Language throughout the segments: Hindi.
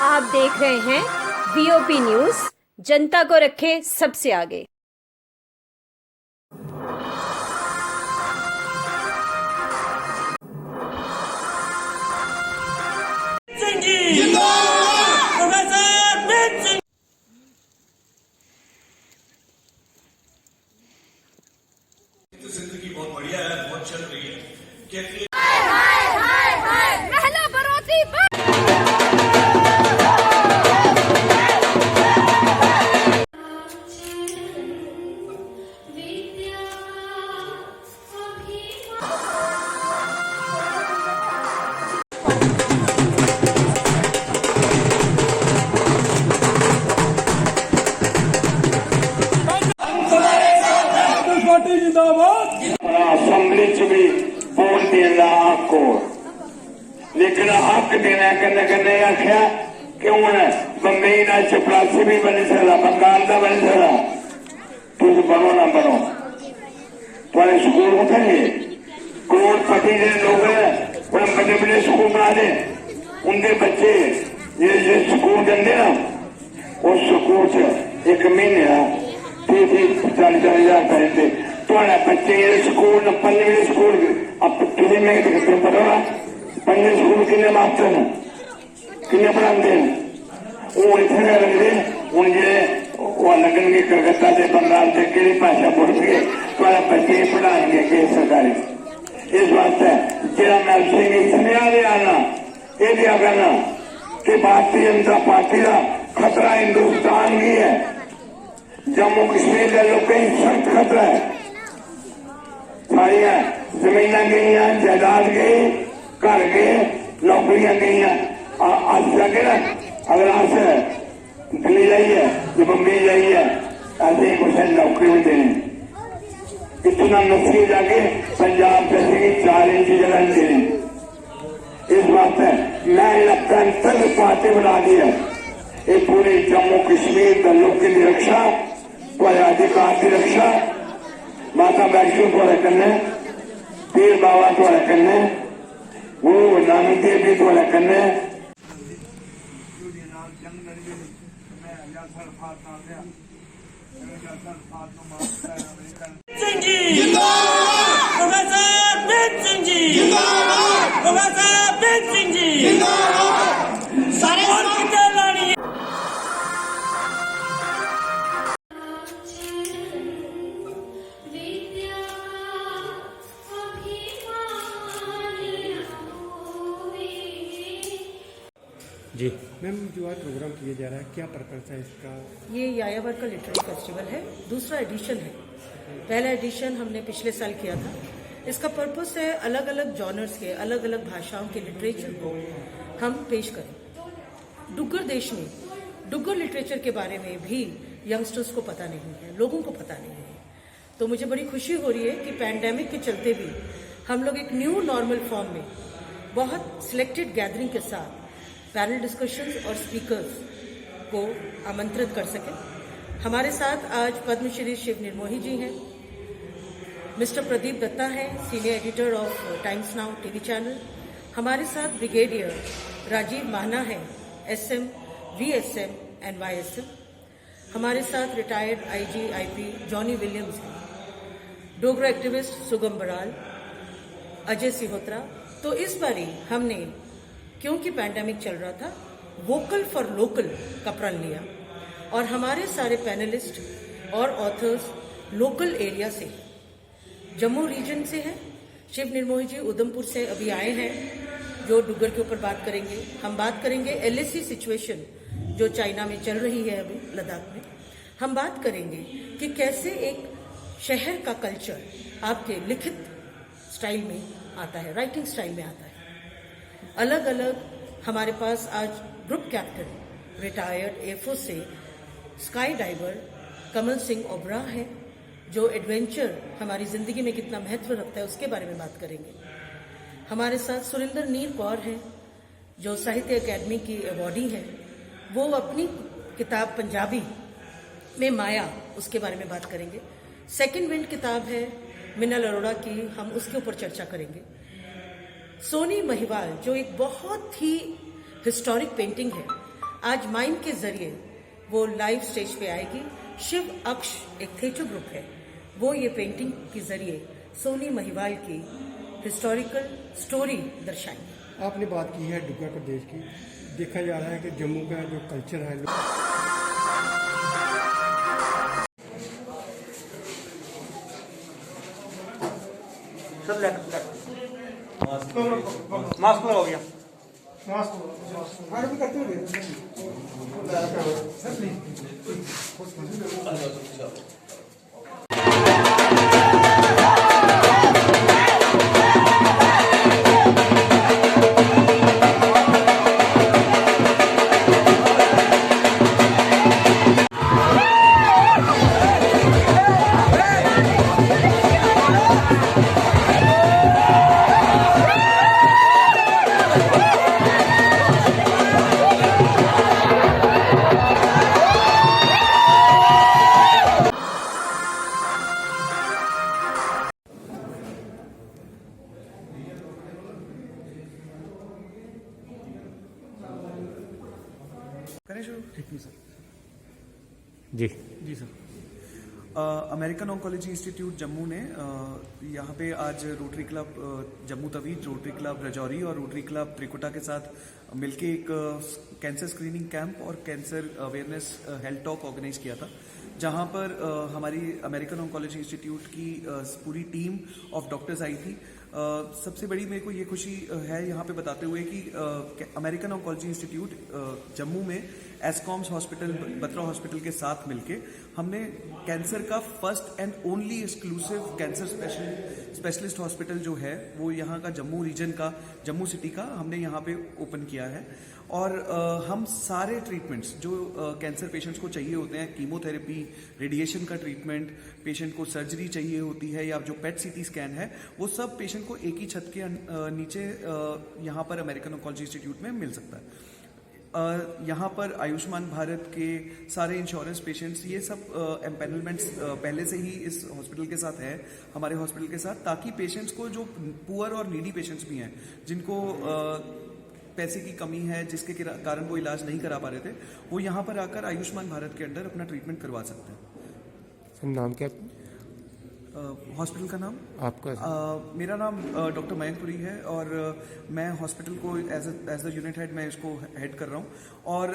आप देख रहे हैं वीओपी न्यूज, जनता को रखे सबसे आगे। जिंदगी बहुत बढ़िया है, बहुत चल रही है। असैम्बली च भी वोट देने का हक हो, लेकिन हक देना कन्नै कन्नै आख्या कि हूं बंबई का चपरासी भी बनी सकता, बंगाल का बनी सकता। तुम बनो ना बनो, थोड़े स्कूल कुत्थे करोड़पति के लोग उन्हें बड़े बड़े स्कूल बना दे, उनके बच्चे जो स्कूल जाते ना, उस स्कूल च एक महीने का 30-40 हजार पैसे थोड़ा बच्चे स्कूल पंजे स्कूल अब कितने में पता पंजे स्कूल कितने मास्टर हैं, कितने पढ़ाते हैं, वो इतने लगते हूँ जो लगन कलकत्ता से बंगाल से कि भाषा बोल के थोड़ा बच्चे पढ़ाएंगे कि सरकारी। इस वास्ते जरा मैं सुनिया आना ये दिया करना कि भारतीय जनता पार्टी का खतरा हिंदुस्तान की है, जम्मू कश्मीर के लोगों का सख्त खतरा है। सारिया जमीन गई, जायदाद गई, घर गए, नौकरियां गई। आज लगे ना अगर अस दिल्ली जाइए या बम्बई जाइए ऐसे कुछ नौकरी भी देनी, इतना नौकरी जाके पंजाब जैसे 4 इंच जगह देनी। इस वास्ते मैं लगता है पार्टी बना दी है, ये पूरे जम्मू कश्मीर के लोग की रक्षा, अधिकार की रक्षा, माता वैष्णो थोड़े कन्ने, पीर बाबा थोड़े कन्ने, गुरु नानक देव जी थोड़े कन्ने। जी मैम, जो आज प्रोग्राम किया जा रहा है क्या पर्पस है इसका? ये यायावर का लिटरेरी फेस्टिवल है, दूसरा एडिशन है। पहला एडिशन हमने पिछले साल किया था। इसका पर्पस है अलग अलग जॉनर्स के, अलग अलग भाषाओं के लिटरेचर को हम पेश करें। डुग्गर देश में डुग्गर लिटरेचर के बारे में भी यंगस्टर्स को पता नहीं है, लोगों को पता नहीं है। तो मुझे बड़ी खुशी हो रही है कि पैंडेमिक के चलते भी हम लोग एक न्यू नॉर्मल फॉर्म में बहुत सिलेक्टेड गैदरिंग के साथ पैनल डिस्कशंस और स्पीकर्स को आमंत्रित कर सके। हमारे साथ आज पद्मश्री शिव निर्मोही जी हैं, मिस्टर प्रदीप दत्ता हैं, senior editor of times now TV channel. हमारे साथ ब्रिगेडियर राजीव माहना हैं, SM, VSM एंड YSM। हमारे साथ retired IG IP Johnny Williams हैं, डोगरा एक्टिविस्ट सुगम बराल, अजय सिहोत्रा। तो इस बारी हमने, क्योंकि पैंडेमिक चल रहा था, वोकल फॉर लोकल का प्रण लिया और हमारे सारे पैनलिस्ट और ऑथर्स लोकल एरिया से, जम्मू रीजन से हैं। शिव निर्मोही जी उधमपुर से अभी आए हैं, जो डुग्गर के ऊपर बात करेंगे। हम बात करेंगे LAC सिचुएशन जो चाइना में चल रही है अभी लद्दाख में। हम बात करेंगे कि कैसे एक शहर का कल्चर आपके लिखित स्टाइल में आता है, राइटिंग स्टाइल में आता है। अलग अलग हमारे पास आज ग्रुप कैप्टन रिटायर्ड एयरफोर्स से स्काई डाइवर कमल सिंह ओबरा है, जो एडवेंचर हमारी जिंदगी में कितना महत्व रखता है उसके बारे में बात करेंगे। हमारे साथ सुरेंद्र नीर कौर हैं, जो साहित्य अकेडमी की अवॉर्डी हैं। वो अपनी किताब पंजाबी में माया, उसके बारे में बात करेंगे। सेकंड विंड किताब है मिनल अरोड़ा की, हम उसके ऊपर चर्चा करेंगे। सोनी महिवाल, जो एक बहुत ही हिस्टोरिक पेंटिंग है, आज माइम के जरिए वो लाइव स्टेज पे आएगी। शिव अक्ष एक थिएटर ग्रुप है, वो ये पेंटिंग के जरिए सोनी महिवाल की हिस्टोरिकल स्टोरी दर्शाएंगे। आपने बात की है डुग्गा प्रदेश की, देखा जा रहा है कि जम्मू का जो कल्चर है सब मास्क लगाओ भैया। करें शुरू? जी जी sir. American oncology institute Jammu ने यहाँ पे आज rotary club Jammu Tawi, rotary club Rajouri और रोटरी क्लब त्रिकुटा के साथ मिलके एक कैंसर स्क्रीनिंग कैंप और cancer awareness health talk organise किया था, जहाँ पर हमारी अमेरिकन ऑन्कोलॉजी इंस्टीट्यूट की पूरी टीम ऑफ डॉक्टर्स आई थी। सबसे बड़ी मेरे को ये खुशी है यहाँ पे बताते हुए कि अमेरिकन ऑन्कोलॉजी इंस्टीट्यूट जम्मू में एस्कॉम्स हॉस्पिटल, बत्रा हॉस्पिटल के साथ मिलके हमने कैंसर का first and only exclusive cancer specialist hospital जो है वो यहाँ का जम्मू रीजन का, जम्मू सिटी का हमने यहाँ पे ओपन किया है। और हम सारे ट्रीटमेंट्स जो कैंसर पेशेंट्स को चाहिए होते हैं, कीमोथेरेपी, रेडिएशन का ट्रीटमेंट, पेशेंट को सर्जरी चाहिए होती है या जो पेट सीटी स्कैन है, वो सब पेशेंट को एक ही छत के नीचे यहाँ पर अमेरिकन ऑन्कोलॉजी इंस्टीट्यूट में मिल सकता है। यहाँ पर आयुष्मान भारत के सारे इंश्योरेंस पेशेंट्स, ये सब एम्पेनलमेंट्स पहले से ही इस हॉस्पिटल के साथ है, हमारे हॉस्पिटल के साथ, ताकि पेशेंट्स को, जो पुअर और नीडी पेशेंट्स भी हैं जिनको पैसे की कमी है, जिसके कारण वो इलाज नहीं करा पा रहे थे, वो यहाँ पर आकर आयुष्मान भारत के अंडर अपना ट्रीटमेंट करवा सकते हैं। सर नाम क्या हॉस्पिटल का नाम? आपका? मेरा नाम डॉक्टर मयंक पुरी है और मैं हॉस्पिटल को एज द यूनिट हेड मैं इसको हेड कर रहा हूँ। और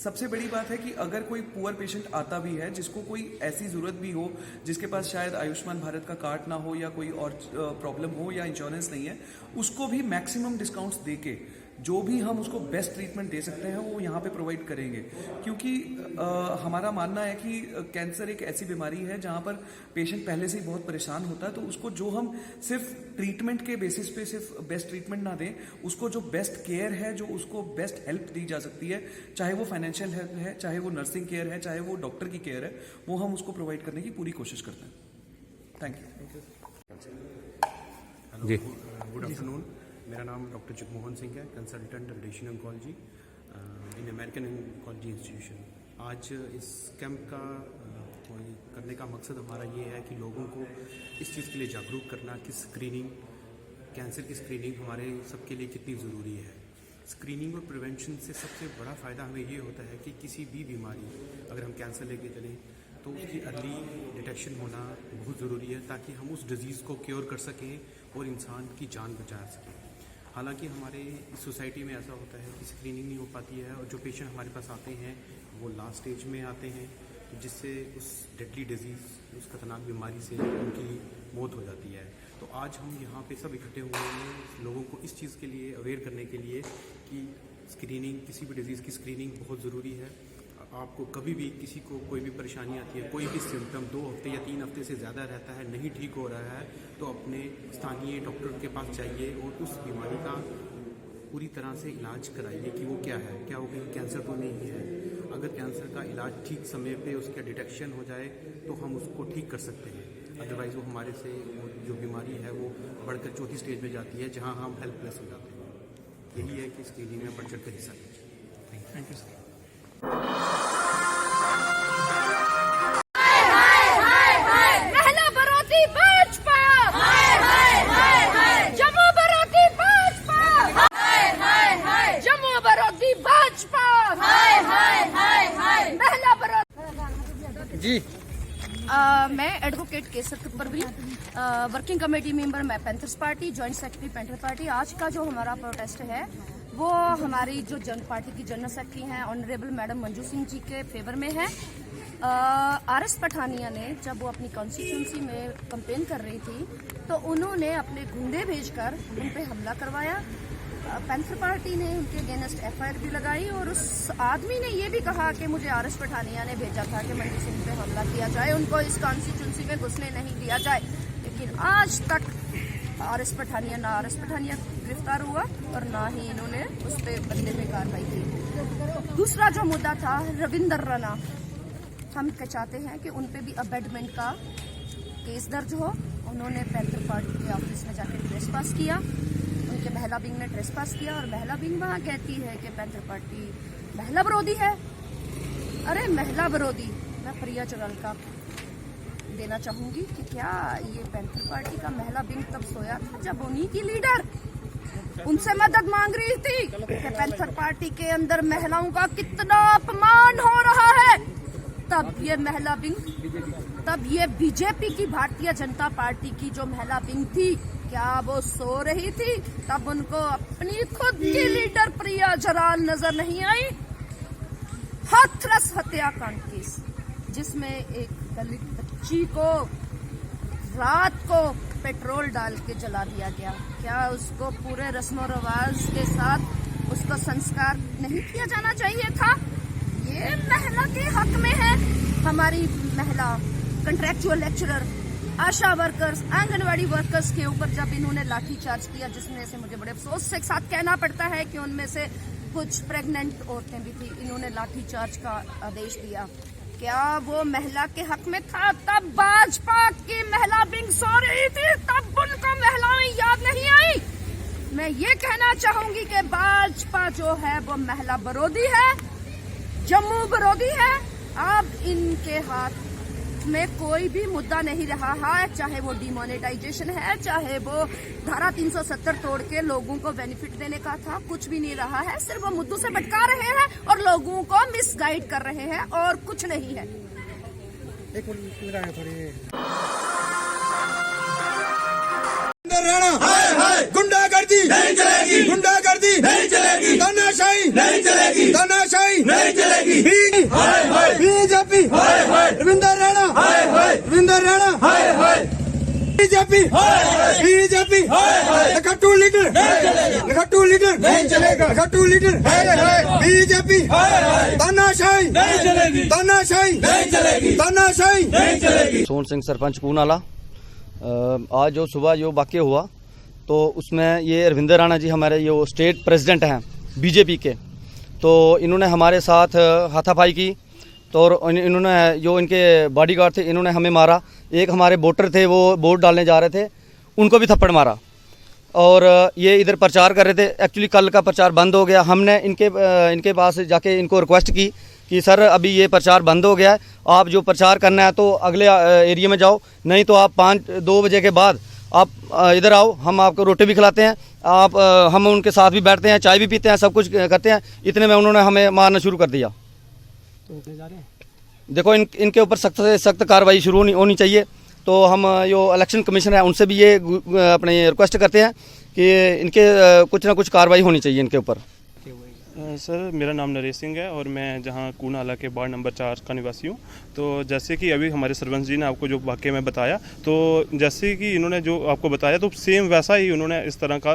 सबसे बड़ी बात है कि अगर कोई पुअर पेशेंट आता भी है, जिसको कोई ऐसी ज़रूरत भी हो, जिसके पास शायद आयुष्मान भारत का कार्ड ना हो या कोई और प्रॉब्लम हो या इंश्योरेंस नहीं है, उसको भी मैक्सिमम डिस्काउंट्स देके जो भी हम उसको बेस्ट ट्रीटमेंट दे सकते हैं वो यहाँ पे प्रोवाइड करेंगे। क्योंकि हमारा मानना है कि कैंसर एक ऐसी बीमारी है जहाँ पर पेशेंट पहले से ही बहुत परेशान होता है, तो उसको जो हम सिर्फ ट्रीटमेंट के बेसिस पे सिर्फ बेस्ट ट्रीटमेंट ना दें, उसको जो बेस्ट केयर है, जो उसको बेस्ट हेल्प दी जा सकती है, चाहे वो फाइनेंशियल हेल्प है, चाहे वो नर्सिंग केयर है, चाहे वो डॉक्टर की केयर है, वो हम उसको प्रोवाइड करने की पूरी कोशिश करते हैं। Thank you. जी गुड आफ्टरनून। मेरा नाम डॉक्टर जगमोहन सिंह है, consultant radiation oncology in American oncology institution. आज इस कैंप का करने का मकसद हमारा ये है कि लोगों को इस चीज़ के लिए जागरूक करना कि स्क्रीनिंग, कैंसर की स्क्रीनिंग हमारे सबके लिए कितनी ज़रूरी है। स्क्रीनिंग और प्रिवेंशन से सबसे बड़ा फ़ायदा हमें ये होता है कि किसी भी बीमारी, अगर हम कैंसर लेके चलें तो उसकी अर्ली डिटेक्शन होना बहुत ज़रूरी है, ताकि हम उस डिज़ीज़ को क्योर कर सकें और इंसान की जान बचा सकें। हालांकि हमारे इस सोसाइटी में ऐसा होता है कि स्क्रीनिंग नहीं हो पाती है और जो पेशेंट हमारे पास आते हैं वो लास्ट स्टेज में आते हैं, जिससे उस डेडली डिजीज़, उस खतरनाक बीमारी से उनकी मौत हो जाती है। तो आज हम यहाँ पे सब इकट्ठे हुए हैं लोगों को इस चीज़ के लिए अवेयर करने के लिए कि स्क्रीनिंग, किसी भी डिजीज़ की स्क्रीनिंग बहुत ज़रूरी है। आपको कभी भी किसी को कोई भी परेशानी आती है, कोई भी सिम्टम 2 हफ्ते या 3 हफ्ते से ज़्यादा रहता है, नहीं ठीक हो रहा है, तो अपने स्थानीय डॉक्टर के पास जाइए और उस बीमारी का पूरी तरह से इलाज कराइए कि वो क्या है, क्या हो गई कैंसर तो नहीं है। अगर कैंसर का इलाज ठीक समय पे उसका डिटेक्शन हो जाए तो हम उसको ठीक कर सकते हैं, अदरवाइज़ वो हमारे से जो बीमारी है वो बढ़कर चौथी स्टेज में जाती है, जहाँ हम हेल्पलेस हो जाते हैं। यही है कि स्क्रीनिंग में बढ़ चढ़ कर हिस्सा लीजिए। Thank you sir. जम्मू बरोती भाजपा। जी मैं advocate Kesar Parveen, working committee member मैं पैंथर्स पार्टी, जॉइंट सेक्रेटरी पैंथर पार्टी। आज का जो हमारा प्रोटेस्ट है वो हमारी जो पार्टी की जनरल सेक्रेटरी हैं ऑनरेबल मैडम मंजू सिंह जी के फेवर में है। आरएस पठानिया ने जब वो अपनी कॉन्स्टिट्यूंसी में कैंपेन कर रही थी तो उन्होंने अपने गुंडे भेजकर उन पे हमला करवाया। पैंथर पार्टी ने उनके अगेंस्ट एफआईआर भी लगाई और उस आदमी ने ये भी कहा कि मुझे आरएस पठानिया ने भेजा था कि मंजू सिंह पे हमला किया जाए, उनको इस कॉन्स्टिट्यूंसी में घुसने नहीं दिया जाए। लेकिन आज तक आरएस पठानिया गिरफ्तार हुआ और ना ही इन्होंने उस पर बदले में कार्रवाई की। दूसरा जो मुद्दा था रविंदर राणा, हम चाहते हैं कि उन पे भी अबेडमेंट का केस दर्ज हो। उन्होंने पैंथर पार्टी के ऑफिस में जाकर ट्रेस पास किया, उनके महिला विंग ने ट्रेस पास किया और महिला विंग वहाँ कहती है कि पैंथर पार्टी महिला विरोधी है। अरे महिला विरोधी, मैं प्रिया चौराल का देना चाहूंगी कि क्या ये पैंथर पार्टी का महिला विंग तब सोया था जब उन्हीं की लीडर उनसे मदद मांग रही थी कि पैंथर पार्टी के अंदर महिलाओं का कितना अपमान हो रहा है। तब ये महिला विंग, तब ये बीजेपी की भारतीय जनता पार्टी की जो महिला विंग थी, क्या वो सो रही थी? तब उनको अपनी खुद की लीडर प्रिया चौराल नजर नहीं आई। हाथरस हत्याकांड केस जिसमें एक दलित बच्ची को रात को पेट्रोल डाल के जला दिया गया, क्या उसको पूरे रस्म रिवाज के साथ उसको संस्कार नहीं किया जाना चाहिए था? ये महिला के हक में है। हमारी महिला कंट्रैक्चुअल लेक्चरर, आशा वर्कर्स, आंगनवाड़ी वर्कर्स के ऊपर जब इन्होंने लाठीचार्ज किया, जिसमें से मुझे बड़े अफसोस के साथ कहना पड़ता है कि उनमें से कुछ प्रेग्नेंट औरतें भी थी, इन्होंने लाठीचार्ज का आदेश दिया। क्या वो महिला के हक में था? तब भाजपा की महिला विंग सो रही थी, तब उनको महिलाएं याद नहीं आई। मैं ये कहना चाहूंगी कि भाजपा जो है वो महिला विरोधी है, जम्मू विरोधी है। अब इनके हाथ में कोई भी मुद्दा नहीं रहा है, चाहे वो डिमोनेटाइजेशन है, चाहे वो धारा 370 तोड़ के लोगों को बेनिफिट देने का था, कुछ भी नहीं रहा है। सिर्फ वो मुद्दों से भटका रहे हैं और लोगों को मिसगाइड कर रहे हैं और कुछ नहीं है। गुंडागर्दी नहीं चलेगी, गुंडागर्दी नहीं चलेगी, तानाशाही नहीं चलेगी, तानाशाही नहीं चलेगी। BJP Ravinder Rana, Ravinder Rana, BJP BJP खट्टू लीडर, खट्टू लीडर नहीं चलेगा, खट्टू लीडर बीजेपी तानाशाही नहीं चलेगी, तानाशाही नहीं चलेगी, तानाशाही नहीं चलेगी। सोन सिंह सरपंच कूनाला। आज जो सुबह जो वाक़या हुआ तो उसमें ये रविंदर राणा जी हमारे जो स्टेट प्रेसिडेंट हैं बीजेपी के, तो इन्होंने हमारे साथ हाथापाई की। तो इन्होंने जो इनके बॉडीगार्ड थे इन्होंने हमें मारा। एक हमारे वोटर थे वो वोट डालने जा रहे थे, उनको भी थप्पड़ मारा। और ये इधर प्रचार कर रहे थे। एक्चुअली कल का प्रचार बंद हो गया। हमने इनके पास जाके इनको रिक्वेस्ट की कि सर अभी ये प्रचार बंद हो गया है, आप जो प्रचार करना है तो अगले एरिया में जाओ, नहीं तो आप 2 बजे के बाद आप इधर आओ, हम आपको रोटी भी खिलाते हैं, हम उनके साथ भी बैठते हैं, चाय भी पीते हैं, सब कुछ करते हैं। इतने में उन्होंने हमें मारना शुरू कर दिया। तो जा रहे हैं, देखो इनके ऊपर सख्त से सख्त कार्रवाई शुरू होनी चाहिए। तो हम जो इलेक्शन कमीशन है उनसे भी ये अपने रिक्वेस्ट करते हैं कि इनके कुछ ना कुछ कार्रवाई होनी चाहिए इनके ऊपर। सर मेरा नाम नरेश सिंह है और मैं जहां कूनाला के वार्ड नंबर 4 का निवासी हूं। तो जैसे कि अभी हमारे सरपंच जी ने आपको जो वाक़या में बताया, तो जैसे कि इन्होंने जो आपको बताया तो सेम वैसा ही उन्होंने इस तरह का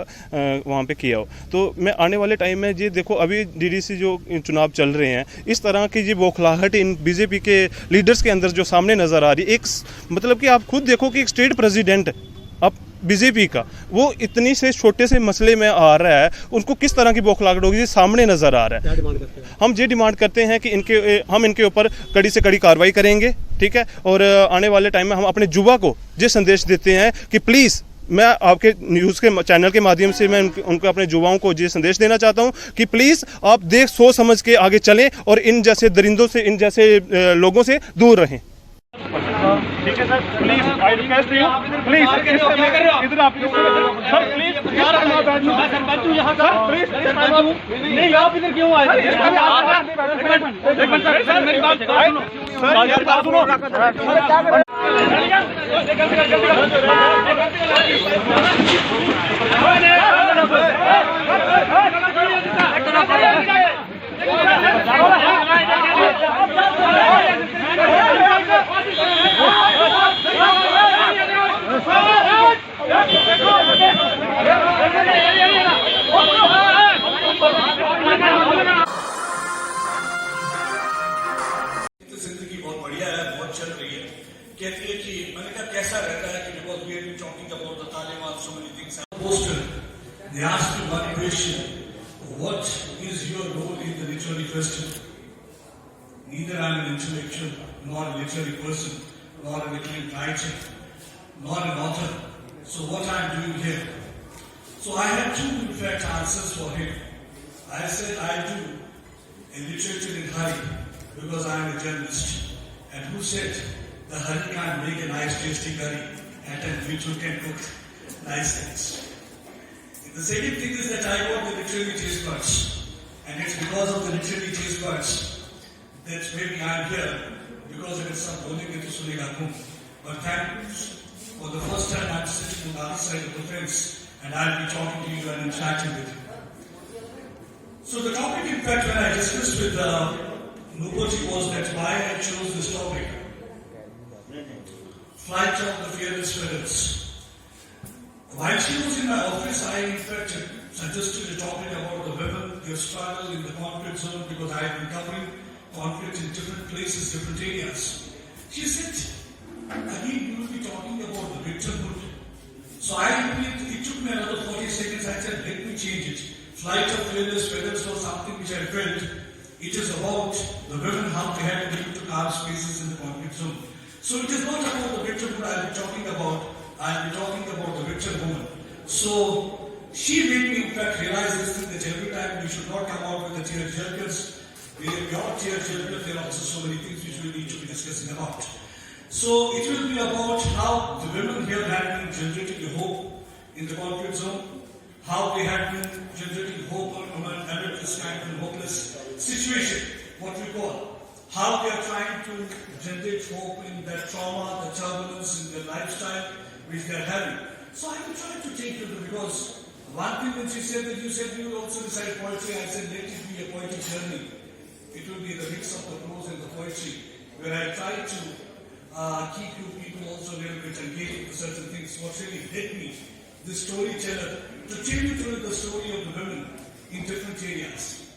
वहां पे किया हो। तो मैं आने वाले टाइम में ये देखो अभी डीडीसी जो चुनाव चल रहे हैं, इस तरह की ये बौखलाहट इन बीजेपी के लीडर्स के अंदर जो सामने नज़र आ रही है, एक मतलब कि आप खुद देखो कि एक स्टेट प्रेसिडेंट अब बीजेपी का वो इतनी से छोटे से मसले में आ रहा है, उनको किस तरह की बौखलाहट होगी ये सामने नजर आ रहा है। हम ये डिमांड करते हैं कि हम इनके ऊपर कड़ी से कड़ी कार्रवाई करेंगे, ठीक है। और आने वाले टाइम में हम अपने युवा को ये संदेश देते हैं कि प्लीज़, मैं आपके न्यूज़ के चैनल के माध्यम से मैं उनको अपने युवाओं को ये संदेश देना चाहता हूं कि प्लीज़ आप देख सोच समझ के आगे चलें और इन जैसे दरिंदों से, इन जैसे लोगों से दूर रहें। ठीक है sir, please I request you, please इधर आप सर प्लीज यार सरपंच हूँ यहाँ का, प्लीज नहीं आप इधर क्यों आए? मेरी बात सुनो जिंदगी बहुत बढ़िया है, बहुत चल रही है। कहती है कि मैंने कहा कैसा रहता है कि because we have been talking about the Taliban, so many things poster they asked you one question, what is your role in the literary festival? Neither I am an intellectual, nor a literary person, nor a literary writer, nor an author. So what I am doing here? So I had two, in fact, answers for him. I said I do a literature in hurry because I am a journalist. And who said the hurry can't make a nice tasty curry and which you can cook nice things? The second thing is that I got the literary taste buds. And it's because of the literary taste buds that maybe I am here, because it is some bowling into Suligakum. But thanks for the first time I am sitting on the other side of the fence and I will be talking to you and interacting with you. So the topic, in fact, when I discussed with Nupati was that why I chose this topic. Flight of the Fearless Feathers. While she was in my office, I in fact suggested a topic about the women, their struggle in the conflict zone, because I have been covering conflict in different places, different areas. She said, again, you will be talking about the victimhood. So it took me another 40 seconds. I said, let me change it. Flight of Fearless Feathers was something which I felt it is about the women, how they had to be able to carve spaces in the conflict zone. So it is not about the victimhood I'll be talking about. I'll be talking about the victim woman. So she made me, in fact, realize this thing that every time we should not come out with the tear jerkers. Beyond tear jerkers, there are also so many things which we need to be discussing about. So it will be about how the women here had been generating hope in the conflict zone, how they had been generating hope on women amid this kind of hopeless situation, what we call. How they are trying to generate hope in their trauma, the turbulence in their lifestyle which they are having. So I will try to take you to, because one thing when she said that you said you will also recite poetry, I said let it be a poetic journey. It will be the mix of the prose and the poetry, where I try to keep you people also a little bit engaged with certain things. What really led me, the storyteller, to tell you through the story of the women in different areas.